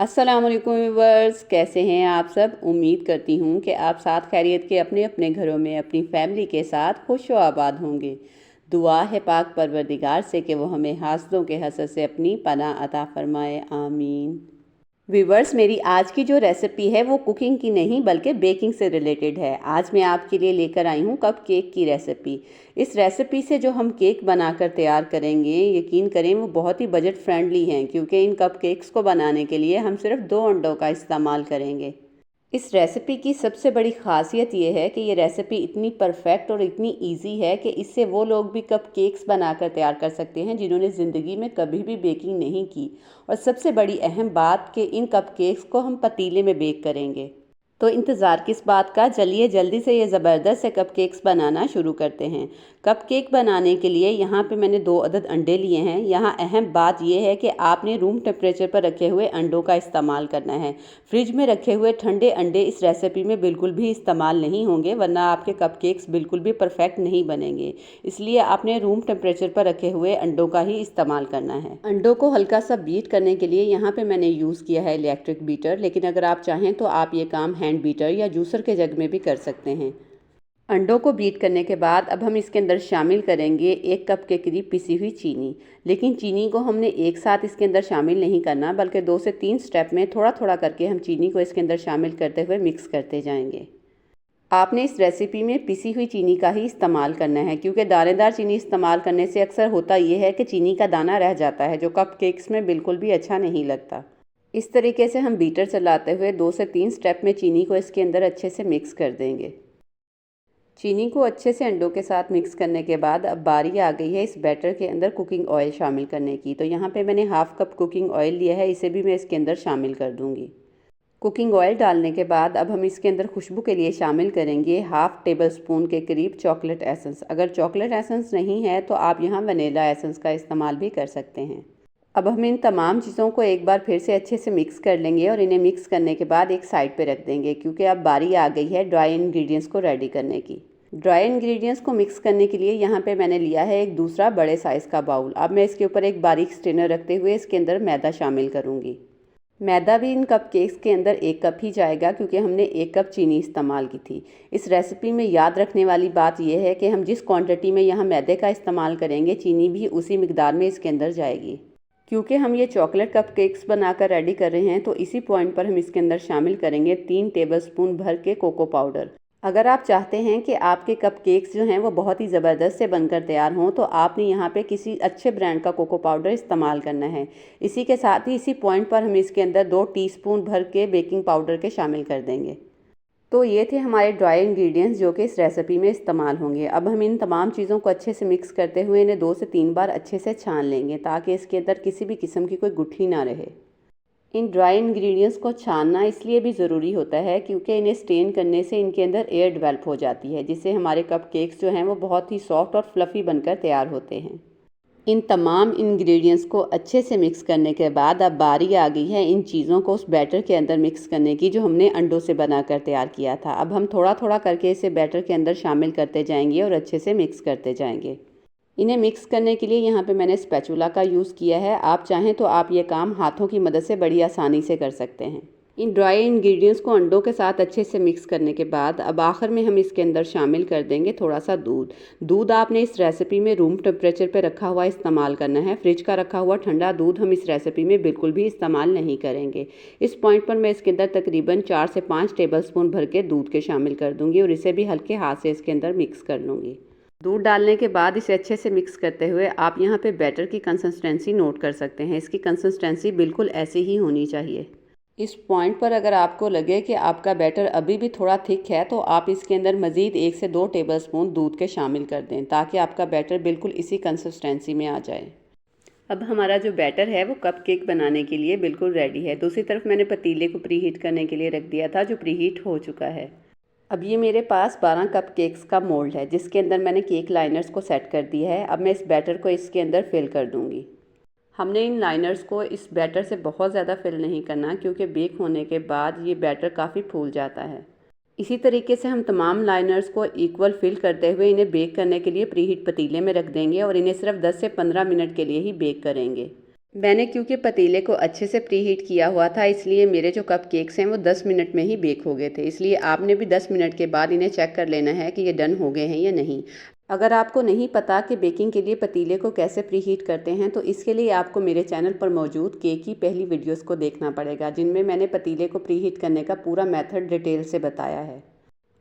अस्सलाम वालेकुम व्यूअर्स, कैसे हैं आप सब। उम्मीद करती हूँ कि आप साथ खैरियत के अपने अपने घरों में अपनी फैमिली के साथ खुश व आबाद होंगे। दुआ है पाक परवरदिगार से कि वो हमें हासदों के हसद से अपनी पनाह अता फरमाए, आमीन। व्यूवर्स, मेरी आज की जो रेसिपी है वो कुकिंग की नहीं बल्कि बेकिंग से रिलेटेड है। आज मैं आपके लिए लेकर आई हूँ कप केक की रेसिपी। इस रेसिपी से जो हम केक बनाकर तैयार करेंगे, यकीन करें वो बहुत ही बजट फ्रेंडली हैं, क्योंकि इन कप केक्स को बनाने के लिए हम सिर्फ 2 अंडों का इस्तेमाल करेंगे। इस रेसिपी की सबसे बड़ी ख़ासियत ये है कि ये रेसिपी इतनी परफेक्ट और इतनी इजी है कि इससे वो लोग भी कप केक्स बनाकर तैयार कर सकते हैं जिन्होंने ज़िंदगी में कभी भी बेकिंग नहीं की। और सबसे बड़ी अहम बात कि इन कप केक्स को हम पतीले में बेक करेंगे। तो इंतज़ार किस बात का, चलिए जल्दी से ये ज़बरदस्त से कप केक्स बनाना शुरू करते हैं। कप केक बनाने के लिए यहाँ पे मैंने 2 अदद अंडे लिए हैं। यहाँ अहम बात यह है कि आपने रूम टेम्परेचर पर रखे हुए अंडों का इस्तेमाल करना है। फ्रिज में रखे हुए ठंडे अंडे इस रेसिपी में बिल्कुल भी इस्तेमाल नहीं होंगे, वरना आपके कप केक्स बिल्कुल भी परफेक्ट नहीं बनेंगे। इसलिए आपने रूम टेम्परेचर पर रखे हुए अंडों का ही इस्तेमाल करना है। अंडों को हल्का सा बीट करने के लिए यहाँ पे मैंने यूज़ किया है इलेक्ट्रिक बीटर, लेकिन अगर आप चाहें तो आप ये काम हैंड बीटर या जूसर के जग में भी कर सकते हैं। अंडों को बीट करने के बाद अब हम इसके अंदर शामिल करेंगे 1 कप के करीब पिसी हुई चीनी। लेकिन चीनी को हमने एक साथ इसके अंदर शामिल नहीं करना, बल्कि 2 से 3 स्टेप में थोड़ा थोड़ा करके हम चीनी को इसके अंदर शामिल करते हुए मिक्स करते जाएंगे। आपने इस रेसिपी में पिसी हुई चीनी का ही इस्तेमाल करना है, क्योंकि दानेदार चीनी इस्तेमाल करने से अक्सर होता यह है कि चीनी का दाना रह जाता है, जो कप केक्स में बिल्कुल भी अच्छा नहीं लगता। इस तरीके से हम बीटर चलाते हुए 2 से 3 स्टेप में चीनी को इसके अंदर अच्छे से मिक्स कर देंगे। चीनी को अच्छे से अंडों के साथ मिक्स करने के बाद अब बारी आ गई है इस बैटर के अंदर कुकिंग ऑयल शामिल करने की। तो यहाँ पे मैंने 1/2 कप कुकिंग ऑयल लिया है, इसे भी मैं इसके अंदर शामिल कर दूँगी। कुकिंग ऑयल डालने के बाद अब हम इसके अंदर खुशबू के लिए शामिल करेंगे 1/2 टेबल स्पून के करीब चॉकलेट एसेंस। अगर चॉकलेट एसेंस नहीं है तो आप यहाँ वनीला एसेंस का इस्तेमाल भी कर सकते हैं। अब हम इन तमाम चीज़ों को एक बार फिर से अच्छे से मिक्स कर लेंगे और इन्हें मिक्स करने के बाद एक साइड पे रख देंगे, क्योंकि अब बारी आ गई है ड्राई इंग्रेडिएंट्स को रेडी करने की। ड्राई इंग्रेडिएंट्स को मिक्स करने के लिए यहाँ पे मैंने लिया है एक दूसरा बड़े साइज़ का बाउल। अब मैं इसके ऊपर एक बारीक स्ट्रेनर रखते हुए इसके अंदर मैदा शामिल करूँगी। मैदा भी इन कप केक्स के अंदर 1 कप ही जाएगा, क्योंकि हमने 1 कप चीनी इस्तेमाल की थी। इस रेसिपी में याद रखने वाली बात यह है कि हम जिस क्वांटिटी में यहाँ मैदे का इस्तेमाल करेंगे, चीनी भी उसी मिकदार में इसके अंदर जाएगी। क्योंकि हम ये चॉकलेट कप केक्स बनाकर रेडी कर रहे हैं, तो इसी पॉइंट पर हम इसके अंदर शामिल करेंगे 3 टेबलस्पून भर के कोको पाउडर। अगर आप चाहते हैं कि आपके कप केक्स जो हैं वो बहुत ही ज़बरदस्त से बनकर तैयार हों, तो आपने यहाँ पे किसी अच्छे ब्रांड का कोको पाउडर इस्तेमाल करना है। इसी के साथ ही इसी पॉइंट पर हम इसके अंदर 2 टीस्पून भर के बेकिंग पाउडर के शामिल कर देंगे। तो ये थे हमारे ड्राई इंग्रेडिएंट्स जो कि इस रेसिपी में इस्तेमाल होंगे। अब हम इन तमाम चीज़ों को अच्छे से मिक्स करते हुए इन्हें 2 से 3 बार अच्छे से छान लेंगे, ताकि इसके अंदर किसी भी किस्म की कोई गुठली ना रहे। इन ड्राई इंग्रेडिएंट्स को छानना इसलिए भी ज़रूरी होता है क्योंकि इन्हें स्टेन करने से इनके अंदर एयर डेवलप हो जाती है, जिससे हमारे कप केक्स जो हैं वो बहुत ही सॉफ्ट और फ्लफ़ी बनकर तैयार होते हैं। इन तमाम इंग्रेडिएंट्स को अच्छे से मिक्स करने के बाद अब बारी आ गई है इन चीज़ों को उस बैटर के अंदर मिक्स करने की, जो हमने अंडों से बनाकर तैयार किया था। अब हम थोड़ा थोड़ा करके इसे बैटर के अंदर शामिल करते जाएंगे और अच्छे से मिक्स करते जाएंगे। इन्हें मिक्स करने के लिए यहाँ पे मैंने स्पैचुला का यूज़ किया है। आप चाहें तो आप ये काम हाथों की मदद से बड़ी आसानी से कर सकते हैं। इन ड्राई इंग्रेडिएंट्स को अंडों के साथ अच्छे से मिक्स करने के बाद अब आखिर में हम इसके अंदर शामिल कर देंगे थोड़ा सा दूध। दूध आपने इस रेसिपी में रूम टेम्परेचर पे रखा हुआ इस्तेमाल करना है। फ्रिज का रखा हुआ ठंडा दूध हम इस रेसिपी में बिल्कुल भी इस्तेमाल नहीं करेंगे। इस पॉइंट पर मैं इसके अंदर तकरीबन 4 से 5 टेबलस्पून भर के दूध के शामिल कर दूँगी और इसे भी हल्के हाथ से इसके अंदर मिक्स कर लूँगी। दूध डालने के बाद इसे अच्छे से मिक्स करते हुए आप यहाँ पे बैटर की कंसिस्टेंसी नोट कर सकते हैं। इसकी कंसिस्टेंसी बिल्कुल ऐसी ही होनी चाहिए। इस पॉइंट पर अगर आपको लगे कि आपका बैटर अभी भी थोड़ा थिक है, तो आप इसके अंदर मज़ीद 1 से 2 टेबलस्पून दूध के शामिल कर दें, ताकि आपका बैटर बिल्कुल इसी कंसिस्टेंसी में आ जाए। अब हमारा जो बैटर है वो कप केक बनाने के लिए बिल्कुल रेडी है। दूसरी तरफ मैंने पतीले को प्रीहीट करने के लिए रख दिया था, जो प्रीहीट हो चुका है। अब ये मेरे पास 12 कप केक्स का मोल्ड है, जिसके अंदर मैंने केक लाइनर्स को सेट कर दिया है। अब मैं इस बैटर को इसके अंदर फिल कर दूंगी। हमने इन लाइनर्स को इस बैटर से बहुत ज़्यादा फिल नहीं करना, क्योंकि बेक होने के बाद ये बैटर काफ़ी फूल जाता है। इसी तरीके से हम तमाम लाइनर्स को इक्वल फिल करते हुए इन्हें बेक करने के लिए प्रीहीट पतीले में रख देंगे और इन्हें सिर्फ 10 से 15 मिनट के लिए ही बेक करेंगे। मैंने क्योंकि पतीले को अच्छे से प्रीहीट किया हुआ था, इसलिए मेरे जो कप केक्स हैं वो 10 मिनट में ही बेक हो गए थे। इसलिए आपने भी 10 मिनट के बाद इन्हें चेक कर लेना है कि ये डन हो गए हैं या नहीं। अगर आपको नहीं पता कि बेकिंग के लिए पतीले को कैसे प्रीहीट करते हैं, तो इसके लिए आपको मेरे चैनल पर मौजूद केक की पहली वीडियोस को देखना पड़ेगा, जिनमें मैंने पतीले को प्रीहीट करने का पूरा मेथड डिटेल से बताया है।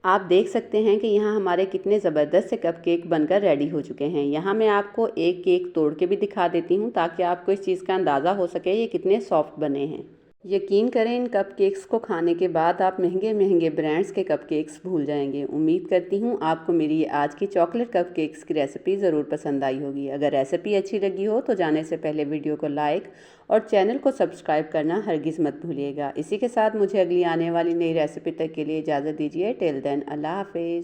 आप देख सकते हैं कि यहाँ हमारे कितने ज़बरदस्त से कपकेक बनकर रेडी हो चुके हैं। यहाँ मैं आपको एक केक तोड़ के भी दिखा देती हूँ, ताकि आपको इस चीज़ का अंदाज़ा हो सके ये कितने सॉफ्ट बने हैं। यकीन करें, इन कपकेक्स को खाने के बाद आप महंगे महंगे ब्रांड्स के कपकेक्स भूल जाएंगे। उम्मीद करती हूँ आपको मेरी ये आज की चॉकलेट कपकेक्स की रेसिपी ज़रूर पसंद आई होगी। अगर रेसिपी अच्छी लगी हो तो जाने से पहले वीडियो को लाइक और चैनल को सब्सक्राइब करना हरगिज़ मत भूलिएगा। इसी के साथ मुझे अगली आने वाली नई रेसिपी तक के लिए इजाज़त दीजिए। टिल देन, अल्लाह हाफिज़।